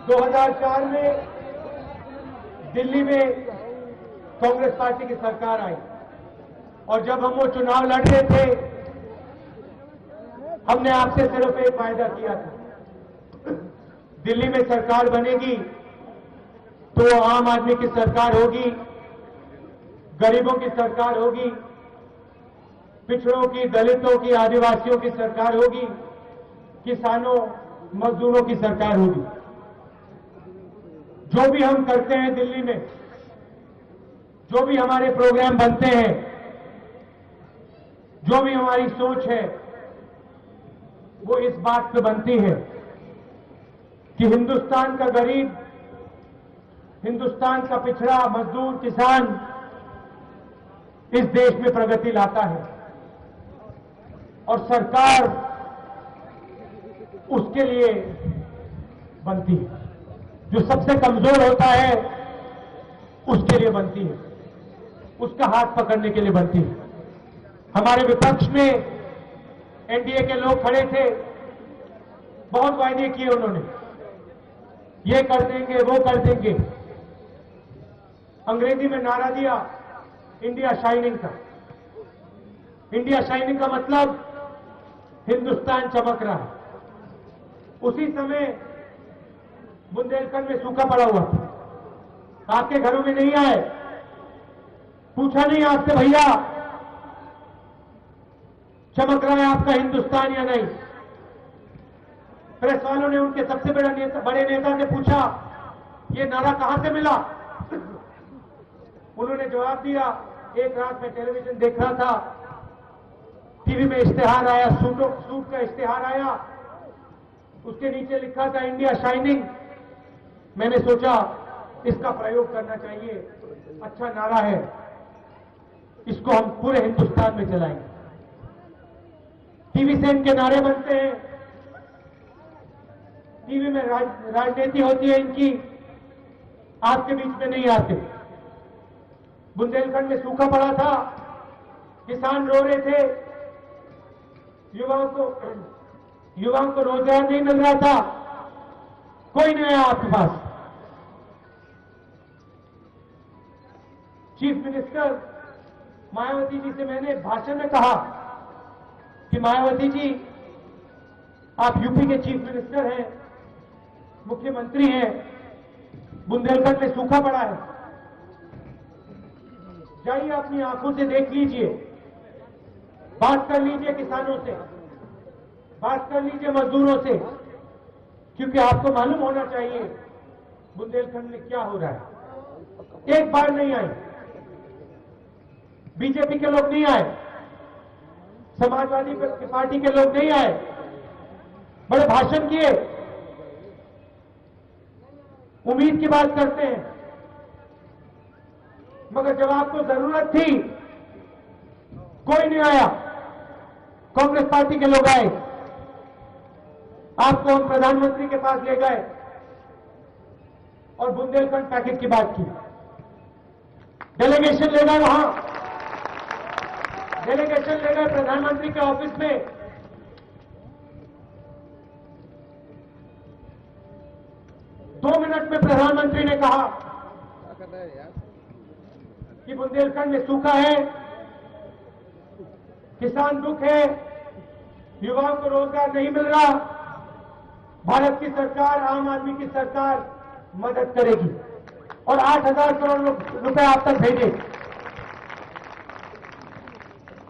2004 में दिल्ली में कांग्रेस पार्टी की सरकार आई और जब हम वो चुनाव लड़ रहे थे, हमने आपसे सिर्फ एक वायदा किया था, दिल्ली में सरकार बनेगी तो वो आम आदमी की सरकार होगी, गरीबों की सरकार होगी, पिछड़ों की, दलितों की, आदिवासियों की सरकार होगी, किसानों, मजदूरों की सरकार होगी। जो भी हम करते हैं दिल्ली में, जो भी हमारे प्रोग्राम बनते हैं, जो भी हमारी सोच है, वो इस बात पे बनती है कि हिंदुस्तान का गरीब, हिंदुस्तान का पिछड़ा, मजदूर, किसान इस देश में प्रगति लाता है और सरकार उसके लिए बनती है। जो सबसे कमजोर होता है उसके लिए बनती है, उसका हाथ पकड़ने के लिए बनती है। हमारे विपक्ष में एनडीए के लोग खड़े थे, बहुत वायदे किए उन्होंने, ये कर देंगे, वो कर देंगे। अंग्रेजी में नारा दिया इंडिया शाइनिंग का। इंडिया शाइनिंग का मतलब हिंदुस्तान चमक रहा है। उसी समय बुंदेलखंड में सूखा पड़ा हुआ था, आपके घरों में नहीं आए, पूछा नहीं आपसे भैया चमक रहा है आपका हिंदुस्तान या नहीं। प्रेस वालों ने उनके सबसे बड़े नेता से पूछा ये नारा कहां से मिला। उन्होंने जवाब दिया, एक रात में टेलीविजन देख रहा था, टीवी में इश्तिहार आया, सूट का इश्तिहार आया, उसके नीचे लिखा था इंडिया शाइनिंग। मैंने सोचा इसका प्रयोग करना चाहिए, अच्छा नारा है, इसको हम पूरे हिंदुस्तान में चलाएंगे। टीवी से इनके नारे बनते हैं, टीवी में राजनीति होती है इनकी, आपके बीच में नहीं आते। बुंदेलखंड में सूखा पड़ा था, किसान रो रहे थे, युवाओं को रोजगार नहीं मिल रहा था, कोई नहीं आया आपके पास। चीफ मिनिस्टर मायावती जी से मैंने भाषण में कहा कि मायावती जी आप यूपी के चीफ मिनिस्टर हैं, मुख्यमंत्री हैं, बुंदेलखंड में सूखा पड़ा है, जाइए अपनी आंखों से देख लीजिए, बात कर लीजिए किसानों से, बात कर लीजिए मजदूरों से, क्योंकि आपको मालूम होना चाहिए बुंदेलखंड में क्या हो रहा है। एक बार नहीं आए, बीजेपी के लोग नहीं आए, समाजवादी पार्टी के लोग नहीं आए, बड़े भाषण किए, उम्मीद की बात करते हैं, मगर जब आपको जरूरत थी कोई नहीं आया। कांग्रेस पार्टी के लोग आए, आपको हम प्रधानमंत्री के पास ले गए और बुंदेलखंड पैकेज की बात की, डेलीगेशन ले गए, वहां डेलीगेशन ले गए प्रधानमंत्री के ऑफिस में, दो मिनट में प्रधानमंत्री ने कहा कि बुंदेलखंड में सूखा है, किसान दुख है, युवाओं को रोजगार नहीं मिल रहा, भारत की सरकार, आम आदमी की सरकार मदद करेगी और 8,000 करोड़ रुपए आप तक भेजे,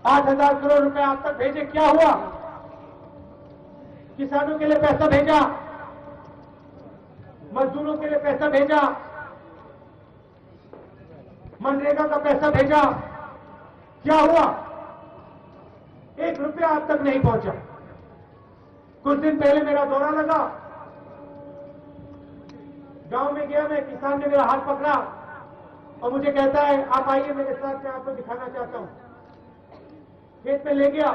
8,000 करोड़ रुपए आप तक भेजे। क्या हुआ? किसानों के लिए पैसा भेजा, मजदूरों के लिए पैसा भेजा, मनरेगा का पैसा भेजा, क्या हुआ? 1 रुपया आप तक नहीं पहुंचा। कुछ दिन पहले मेरा दौरा लगा, गांव में गया मैं, किसान ने मेरा हाथ पकड़ा और मुझे कहता है आप आइए मेरे साथ, मैं आपको दिखाना चाहता हूं। खेत में ले गया,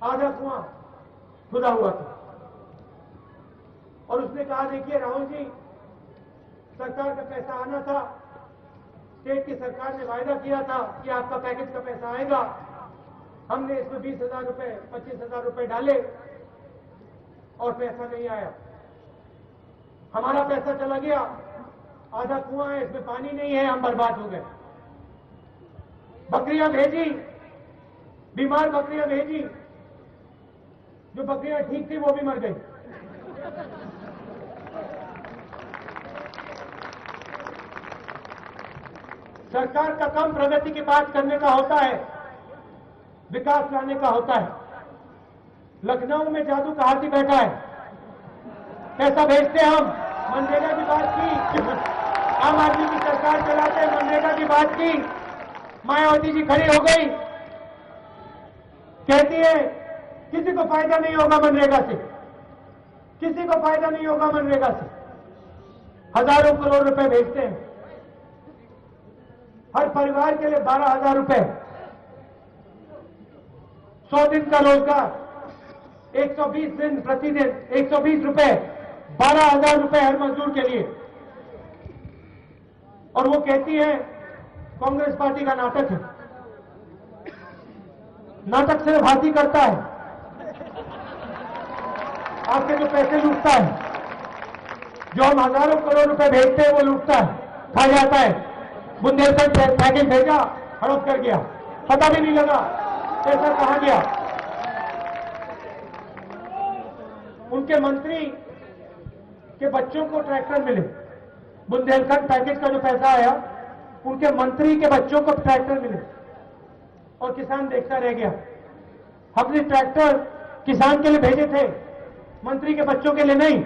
आधा कुआं खुदा हुआ था और उसने कहा देखिए राहुल जी, सरकार का पैसा आना था, स्टेट की सरकार ने वायदा किया था कि आपका पैकेज का पैसा आएगा, हमने इसमें 20,000 रुपए, 25,000 रुपए डाले और पैसा नहीं आया। हमारा पैसा चला गया, आधा कुआं है, इसमें पानी नहीं है, हम बर्बाद हो गए। बकरियां भेजी, बीमार बकरियां भेजी, जो बकरियां ठीक थी वो भी मर गई। सरकार का काम प्रगति की बात करने का होता है, विकास लाने का होता है। लखनऊ में जादू का हाथी बैठा है, पैसा भेजते हम, मनरेगा की बात की, आम आदमी की सरकार चलाते हैं, मनरेगा की बात की, मायावती जी खड़ी हो गई, कहती है किसी को फायदा नहीं होगा मनरेगा से, किसी को फायदा नहीं होगा मनरेगा से। हजारों करोड़ रुपए भेजते हैं, हर परिवार के लिए 12,000 रुपए, 100 दिन का रोजगार, 120 दिन प्रतिदिन 120 रुपए, 12,000 रुपए हर मजदूर के लिए। और वो कहती है कांग्रेस पार्टी का नाटक है। नाटक सिर्फ हाथी करता है, आपके जो पैसे लूटता है, जो हम हजारों करोड़ रुपए भेजते हैं वो लूटता है, खा जाता है। बुंदेलखंड पैकेज भेजा, हड़प कर गया, पता भी नहीं लगा पैसा कहां गया। उनके मंत्री के बच्चों को ट्रैक्टर मिले, बुंदेलखंड पैकेज का जो पैसा आया, उनके मंत्री के बच्चों को ट्रैक्टर मिले और किसान देखता रह गया। हमने ट्रैक्टर किसान के लिए भेजे थे, मंत्री के बच्चों के लिए नहीं।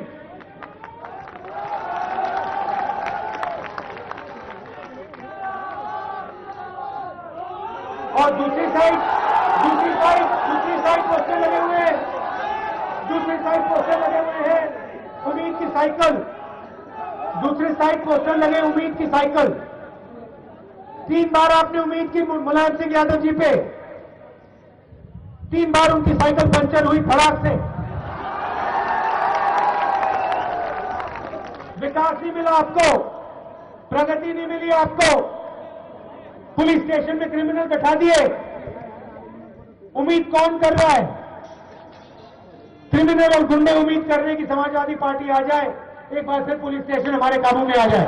और दूसरी साइड पोस्टर लगे हुए हैं, दूसरी साइड पोस्टर लगे हुए हैं उम्मीद की साइकिल, दूसरी साइड पोस्टर लगे उम्मीद की साइकिल। 3 बार आपने उम्मीद की मुलायम सिंह यादव जी पे, 3 बार उनकी साइकिल पंचर हुई फड़ाक से। विकास नहीं मिला आपको, प्रगति नहीं मिली आपको, पुलिस स्टेशन में क्रिमिनल बैठा दिए। उम्मीद कौन कर रहा है? क्रिमिनल और गुंडे उम्मीद कर रहे हैं कि समाजवादी पार्टी आ जाए, एक बार फिर पुलिस स्टेशन हमारे काबू में आ जाए।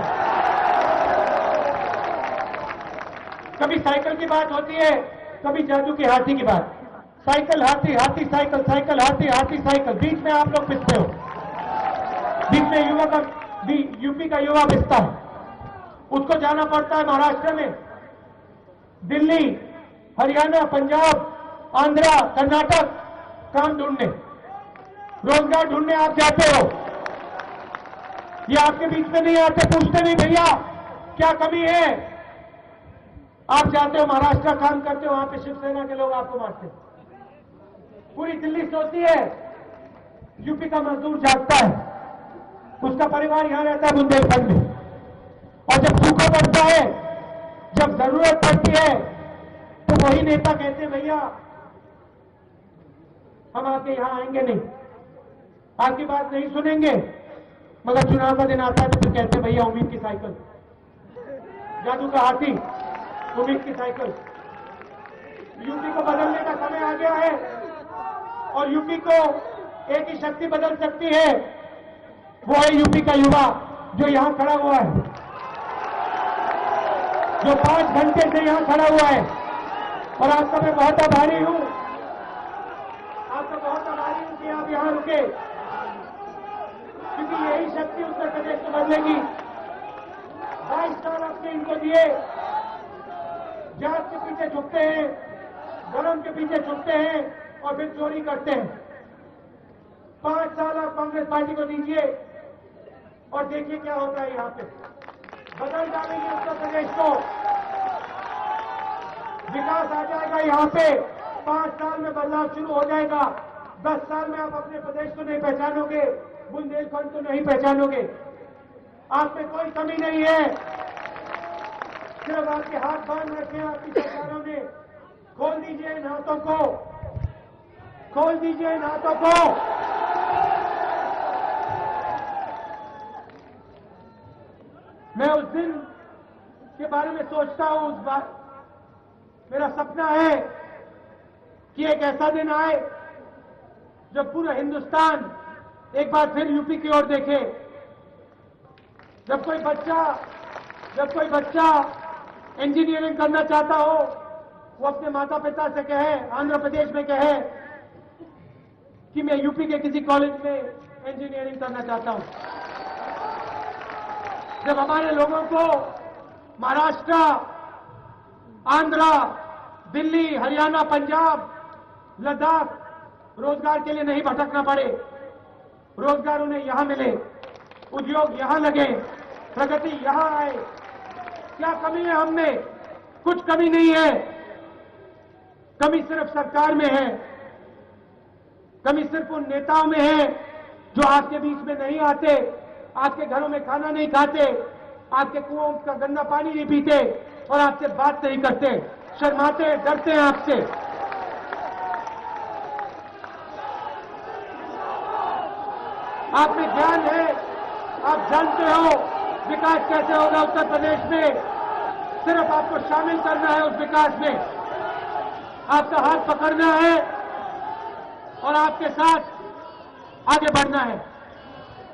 कभी साइकिल की बात होती है, कभी जादू के हाथी की बात। साइकिल हाथी, हाथी साइकिल, साइकिल हाथी, हाथी साइकिल, बीच में आप लोग पिसते हो, बीच में यूपी का युवा पिसता है। उसको जाना पड़ता है महाराष्ट्र में, दिल्ली, हरियाणा, पंजाब, आंध्रा, कर्नाटक काम ढूंढने, रोजगार ढूंढने आप जाते हो। ये आपके बीच में नहीं आते, पूछते नहीं भैया क्या कमी है। आप जाते हो महाराष्ट्र, काम करते हो, वहां पे शिवसेना के लोग आपको मारते हैं। पूरी दिल्ली सोचती है, यूपी का मजदूर जागता है, उसका परिवार यहां रहता है बुंदेलखंड में, और जब सूखा पड़ता है, जब जरूरत पड़ती है, तो वही नेता कहते हैं भैया हम आपके यहां आएंगे नहीं, आपकी बात नहीं सुनेंगे। मगर चुनाव का दिन आता है तो फिर कहते हैं भैया उम्मीद की साइकिल, जादू का हाथी, उम्मीद की साइकिल। यूपी को बदलने का समय आ गया है, और यूपी को एक ही शक्ति बदल सकती है, वो है यूपी का युवा जो यहां खड़ा हुआ है, जो 5 घंटे से यहां खड़ा हुआ है। और आपका मैं बहुत आभारी हूं, आपका बहुत आभारी हूं कि आप यहां रुके, क्योंकि यही शक्ति उत्तर प्रदेश को बदलेगी। 22 साल आपने इनको दिए, जात के पीछे छुपते हैं, धर्म के पीछे छुपते हैं और फिर चोरी करते हैं। 5 साल आप कांग्रेस पार्टी को दीजिए और देखिए क्या होता है। यहां पे बदल डालेंगे उत्तर प्रदेश को, विकास आ जाएगा यहां पे। 5 साल में बदलाव शुरू हो जाएगा। 10 साल में आप अपने प्रदेश को नहीं पहचानोगे, बुंदेलखंड को नहीं पहचानोगे। आप में कोई कमी नहीं है, सिर्फ आपके हाथ बांध रखे हैं आपकी सरकारों ने। खोल दीजिए इन हाथों को, खोल दीजिए इन हाथों को। मैं उस दिन के बारे में सोचता हूं, उस बार मेरा सपना है कि एक ऐसा दिन आए जब पूरा हिंदुस्तान एक बार फिर यूपी की ओर देखे, जब कोई बच्चा इंजीनियरिंग करना चाहता हो, वो अपने माता पिता से कहे, आंध्र प्रदेश में कहे कि मैं यूपी के किसी कॉलेज में इंजीनियरिंग करना चाहता हूं। जब हमारे लोगों को महाराष्ट्र, आंध्र, दिल्ली, हरियाणा, पंजाब, लद्दाख रोजगार के लिए नहीं भटकना पड़े, रोजगार उन्हें यहां मिले, उद्योग यहां लगे, प्रगति यहां आए, क्या कमी है हम में? कुछ कमी नहीं है। कमी सिर्फ सरकार में है, कमी सिर्फ उन नेताओं में है जो आपके बीच में नहीं आते, आपके घरों में खाना नहीं खाते, आपके कुओं का गंदा पानी नहीं पीते और आपसे बात नहीं करते, शर्माते, डरते हैं आपसे। आप में ज्ञान है, आप जानते हो विकास कैसे होगा उत्तर प्रदेश में। सिर्फ आपको शामिल करना है उस विकास में, आपका हाथ पकड़ना है और आपके साथ आगे बढ़ना है।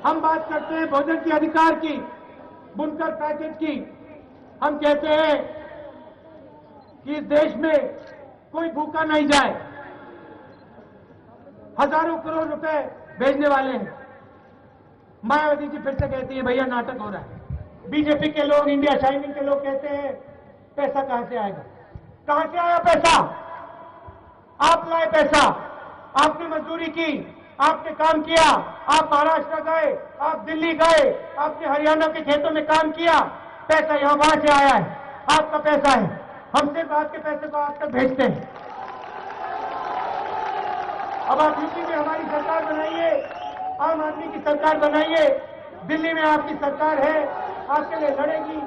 हम बात करते हैं भोजन के अधिकार की, बुनकर पैकेज की। हम कहते हैं कि इस देश में कोई भूखा नहीं जाए। हजारों करोड़ रुपए भेजने वाले हैं। मायावती जी फिर से कहती है भैया नाटक हो रहा है। बीजेपी के लोग, इंडिया शाइनिंग के लोग कहते हैं पैसा कहां से आएगा? कहां से आया पैसा? आप लाए पैसा, आपने मजदूरी की, आपने काम किया, आप महाराष्ट्र गए, आप दिल्ली गए, आपने हरियाणा के खेतों में काम किया, पैसा यहां वहां से आया है, आपका पैसा है। हम सिर्फ आपके पैसे को आप तक भेजते हैं। अब आप यूपी में हमारी सरकार बनाइए, आम आदमी की सरकार बनाइए। दिल्ली में आपकी सरकार है, आपके लिए लड़ेगी।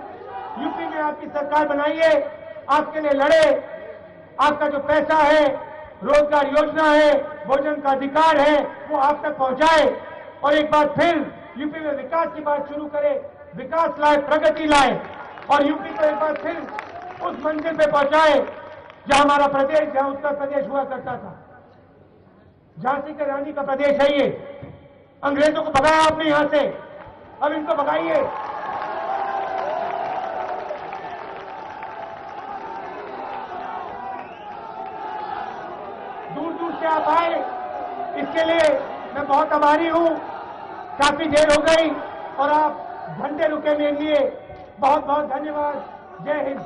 यूपी में आपकी सरकार बनाइए, आपके लिए लड़े। आपका जो पैसा है, रोजगार योजना है, भोजन का अधिकार है, वो आप तक पहुंचाए और एक बार फिर यूपी में विकास की बात शुरू करे, विकास लाए, प्रगति लाए और यूपी को एक बार फिर उस मंजिल पे पहुंचाए जहां हमारा प्रदेश, जहां उत्तर प्रदेश हुआ करता था। झांसी के रानी का प्रदेश है ये। अंग्रेजों को भगाया आपने यहां से, अब इनको भगाइए। दूर दूर से आप आए, इसके लिए मैं बहुत आभारी हूं। काफी देर हो गई और आप घंटे रुके मेरे लिए। बहुत बहुत धन्यवाद। जय हिंद।